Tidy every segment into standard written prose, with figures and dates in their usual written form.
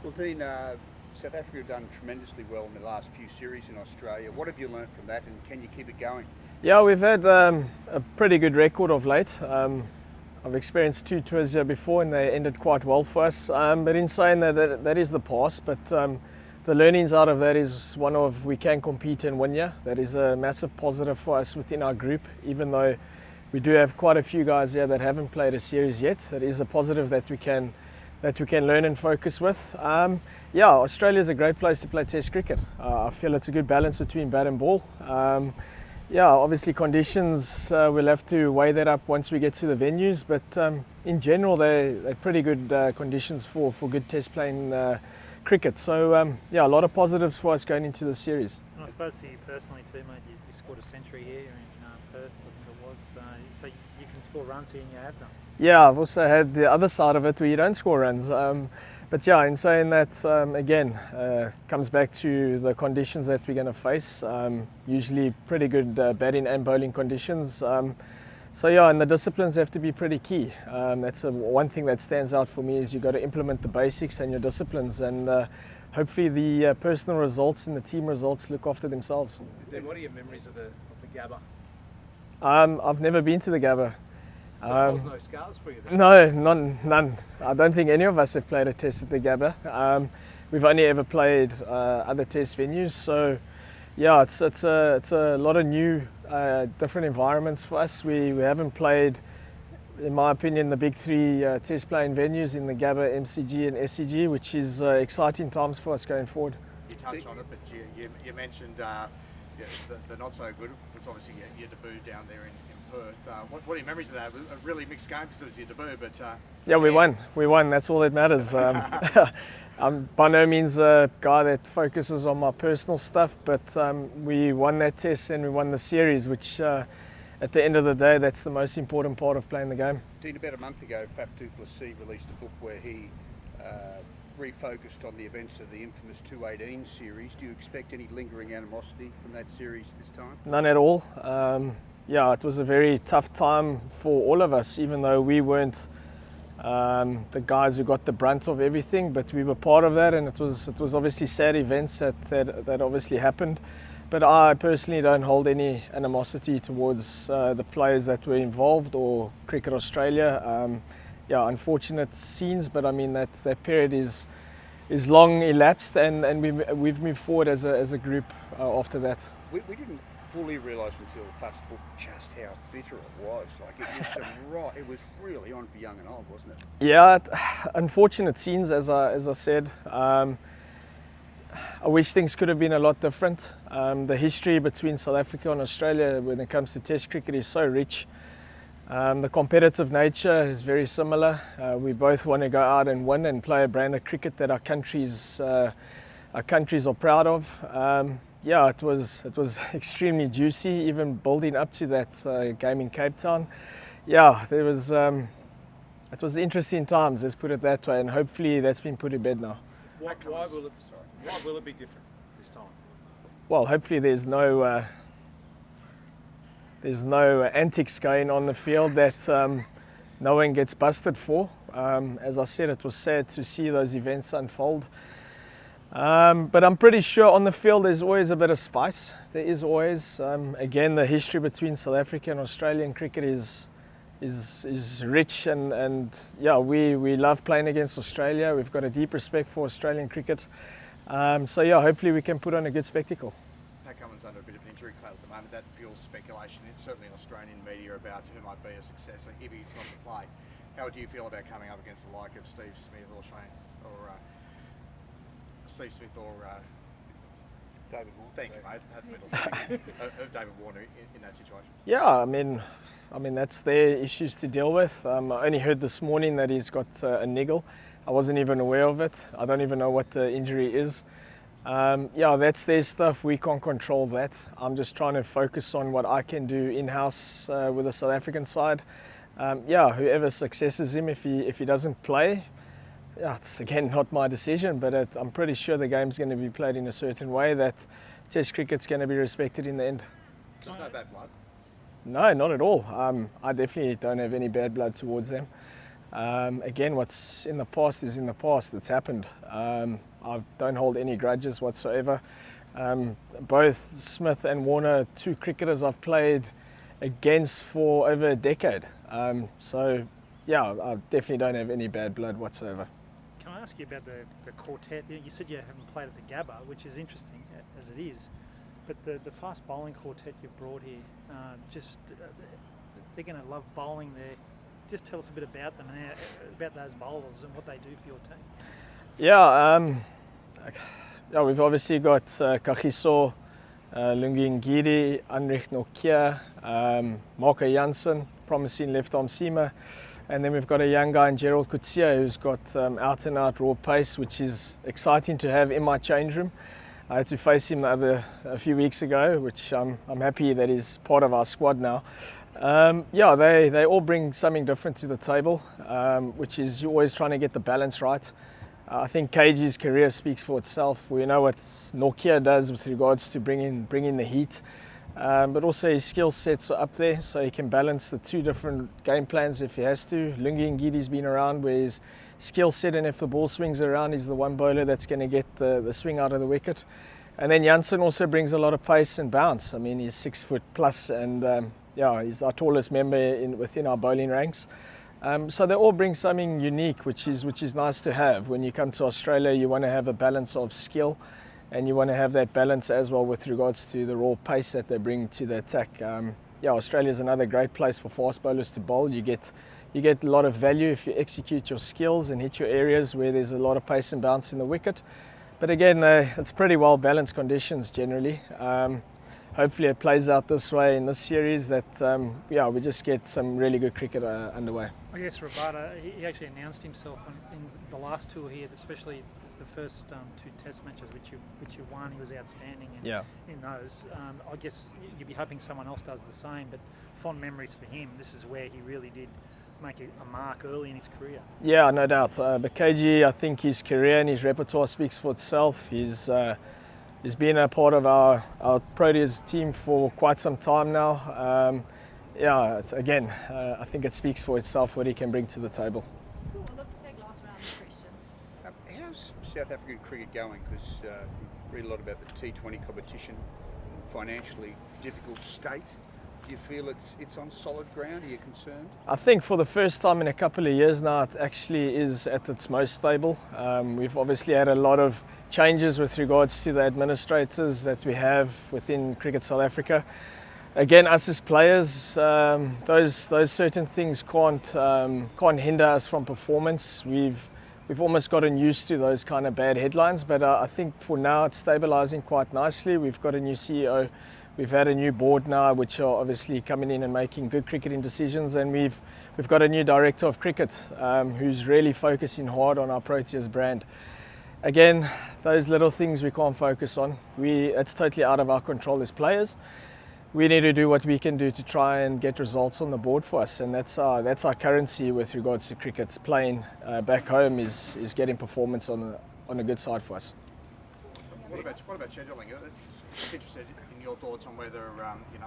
Well, Dean, South Africa have done tremendously well in the last few series in Australia. What have you learnt from that, and can you keep it going? Yeah, we've had a pretty good record of late. I've experienced two tours here before and they ended quite well for us. But in saying that is the past. But the learnings out of that is one of we can compete and win here. That is a massive positive for us within our group, even though we do have quite a few guys here that haven't played a series yet. That is a positive that we can learn and focus with. Yeah, Australia is a great place to play Test cricket. I feel it's a good balance between bat and ball. Yeah, obviously conditions, we'll have to weigh that up once we get to the venues, but in general they're pretty good conditions for good test playing cricket. So yeah, a lot of positives for us going into the series. And I suppose for you personally too, mate, you scored a century here in Perth, I think it was, so you can score runs here and you have done. Yeah, I've also had the other side of it where you don't score runs. But yeah, in saying that, again, comes back to the conditions that we're going to face. Usually pretty good batting and bowling conditions. So yeah, and the disciplines have to be pretty key. That's one thing that stands out for me is you've got to implement the basics and your disciplines, and hopefully the personal results and the team results look after themselves. Dean, what are your memories of the Gabba? I've never been to the Gabba. So there was no scars for you then? No, none. I don't think any of us have played a test at the Gabba. We've only ever played other test venues, so yeah, it's a lot of new, different environments for us. We haven't played, in my opinion, the big three test playing venues in the Gabba, MCG, and SCG, which is exciting times for us going forward. You touched on it, but you mentioned the not so good. It's obviously your debut down there in Perth. What are your memories of that? It was a really mixed game because it was your debut, but yeah, we won. That's all that matters. I'm by no means a guy that focuses on my personal stuff, but we won that test and we won the series, which at the end of the day, that's the most important part of playing the game. Dean, about a month ago, Faf du Plessis released a book where he refocused on the events of the infamous 218 series. Do you expect any lingering animosity from that series this time? None at all. Yeah, it was a very tough time for all of us, even though we weren't the guys who got the brunt of everything, but we were part of that, and it was obviously sad events that obviously happened. But I personally don't hold any animosity towards the players that were involved or Cricket Australia. Yeah, unfortunate scenes, but I mean that period is long elapsed, and we've moved forward as a group after that. We didn't fully realise until Faf's book just how bitter it was. Like it was really on for young and old, wasn't it? Yeah, unfortunate scenes, as I said. I wish things could have been a lot different. The history between South Africa and Australia when it comes to Test cricket is so rich. The competitive nature is very similar. We both want to go out and win and play a brand of cricket that our countries are proud of. Yeah, it was extremely juicy, even building up to that game in Cape Town. Yeah, it was interesting times, let's put it that way, and hopefully that's been put to bed now. Why will it be different this time? Well, hopefully there's no antics going on the field that no one gets busted for. As I said, it was sad to see those events unfold. But I'm pretty sure on the field there's always a bit of spice. There is always. Again, the history between South Africa and Australian cricket is rich, and yeah, we love playing against Australia. We've got a deep respect for Australian cricket. So yeah, hopefully we can put on a good spectacle. Pat Cummins under a bit of an injury cloud at the moment. That fuels speculation, certainly in Australian media, about who might be a successor if he's not to play. How do you feel about coming up against the like of Steve Smith or David Warner. Thank you, mate. Of David Warner in that situation? Yeah, I mean that's their issues to deal with. I only heard this morning that he's got a niggle. I wasn't even aware of it. I don't even know what the injury is. Yeah, that's their stuff. We can't control that. I'm just trying to focus on what I can do in-house with the South African side. Yeah, whoever successes him, if he doesn't play, yeah, it's again not my decision, but I'm pretty sure the game's going to be played in a certain way that Test cricket's going to be respected in the end. There's no bad blood? No, not at all. I definitely don't have any bad blood towards them. Again, what's in the past is in the past. It's happened. I don't hold any grudges whatsoever. Both Smith and Warner, two cricketers I've played against for over a decade. So, yeah, I definitely don't have any bad blood whatsoever. Can I ask you about the quartet? You said you haven't played at the Gabba, which is interesting as it is, but the fast bowling quartet you've brought here, they're going to love bowling there. Just tell us a bit about them and about those bowlers and what they do for your team. Yeah, we've obviously got Kagiso, Lungi Ngidi, Anrich Nokia, Marco Jansen, promising left-arm seamer. And then we've got a young guy in Gerald Kutsia who's got out-and-out raw pace, which is exciting to have in my change room. I had to face him a few weeks ago, which I'm happy that he's part of our squad now. Yeah, they all bring something different to the table, which is you're always trying to get the balance right. I think KG's career speaks for itself. We know what Nokia does with regards to bringing the heat. But also his skill sets are up there, so he can balance the two different game plans if he has to. Lungi Ngidi's been around where his skill set, and if the ball swings around, he's the one bowler that's going to get the swing out of the wicket. And then Jansen also brings a lot of pace and bounce. I mean, he's 6 foot plus, and yeah, he's our tallest member within our bowling ranks. So they all bring something unique, which is nice to have. When you come to Australia, you want to have a balance of skill. And you want to have that balance as well with regards to the raw pace that they bring to the attack. Yeah, Australia is another great place for fast bowlers to bowl. You get a lot of value if you execute your skills and hit your areas where there's a lot of pace and bounce in the wicket. But again, it's pretty well balanced conditions generally. Hopefully it plays out this way in this series that yeah, we just get some really good cricket underway. I guess Rabada, he actually announced himself in the last tour here, especially the first two test matches which you won. He was outstanding in those. I guess you'd be hoping someone else does the same, but fond memories for him. This is where he really did make a mark early in his career. Yeah, no doubt. But KG, I think his career and his repertoire speaks for itself. He's been a part of our Proteas team for quite some time now. Yeah, again, I think it speaks for itself what he can bring to the table. Cool. We'll look to take last round of questions. How's South African cricket going? Because you read a lot about the T20 competition, financially difficult state. Do you feel it's on solid ground? Are you concerned? I think for the first time in a couple of years now, it actually is at its most stable. We've obviously had a lot of changes with regards to the administrators that we have within Cricket South Africa. Again, us as players, those certain things can't hinder us from performance. We've almost gotten used to those kind of bad headlines, but I think for now it's stabilising quite nicely. We've got a new CEO. We've had a new board now, which are obviously coming in and making good cricketing decisions, and we've got a new director of cricket who's really focusing hard on our Proteas brand. Again, those little things we can't focus on. It's totally out of our control as players. We need to do what we can do to try and get results on the board for us, and that's our currency with regards to cricket. Playing back home is getting performance on a good side for us. What about scheduling? It's interested in your thoughts on whether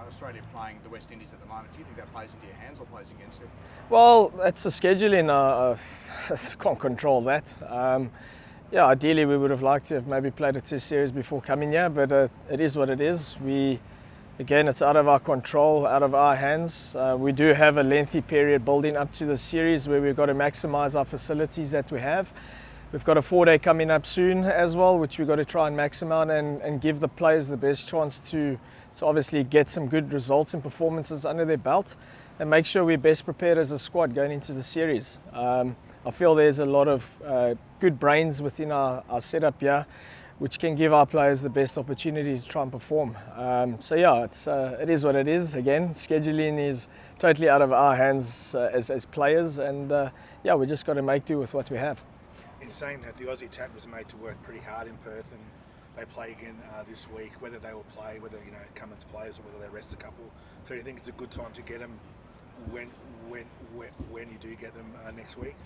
Australia playing the West Indies at the moment. Do you think that plays into your hands or plays against it? Well, that's the scheduling. Can't control that. Yeah, ideally we would have liked to have maybe played a test series before coming here, but it is what it is. Again, it's out of our control, out of our hands. We do have a lengthy period building up to the series where we've got to maximise our facilities that we have. We've got a 4-day coming up soon as well, which we've got to try and maximize and give the players the best chance to obviously get some good results and performances under their belt and make sure we're best prepared as a squad going into the series. I feel there's a lot of good brains within our setup here, which can give our players the best opportunity to try and perform. So yeah, it is what it is. Again, scheduling is totally out of our hands as players, and yeah, we just got to make do with what we have. In saying that, the Aussie attack was made to work pretty hard in Perth, and they play again this week. Whether they will play, whether Cummins plays, or whether they rest a couple. So you think it's a good time to get them when you do get them next week?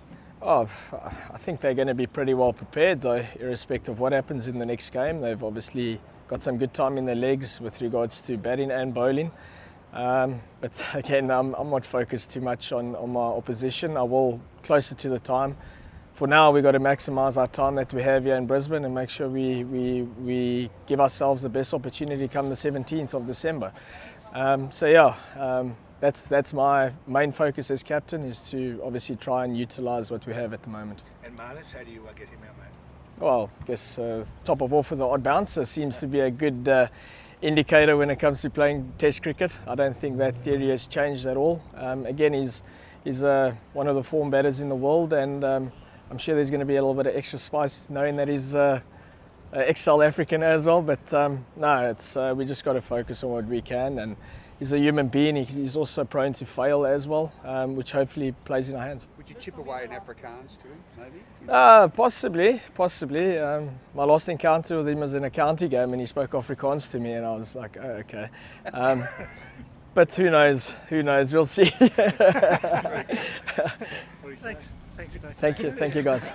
Oh, I think they're going to be pretty well prepared though, irrespective of what happens in the next game. They've obviously got some good time in their legs with regards to batting and bowling. But again, I'm not focused too much on my opposition. I will closer to the time. For now, we've got to maximise our time that we have here in Brisbane and make sure we give ourselves the best opportunity come the 17th of December. That's my main focus as captain, is to obviously try and utilise what we have at the moment. And Marnus, how do you get him out, mate? Well, I guess top of all for the odd bouncer seems to be a good indicator when it comes to playing Test cricket. I don't think that theory has changed at all. Again, he's one of the form batters in the world, and I'm sure there's going to be a little bit of extra spice knowing that he's ex-South African as well. But no, we just got to focus on what we can, and he's a human being. He's also prone to fail as well, which hopefully plays in our hands. Would you chip away in Afrikaans to him, maybe? Possibly. My last encounter with him was in a county game, and he spoke Afrikaans to me, and I was like, oh, okay. But who knows? We'll see. Thanks, Dave. Thank you, guys.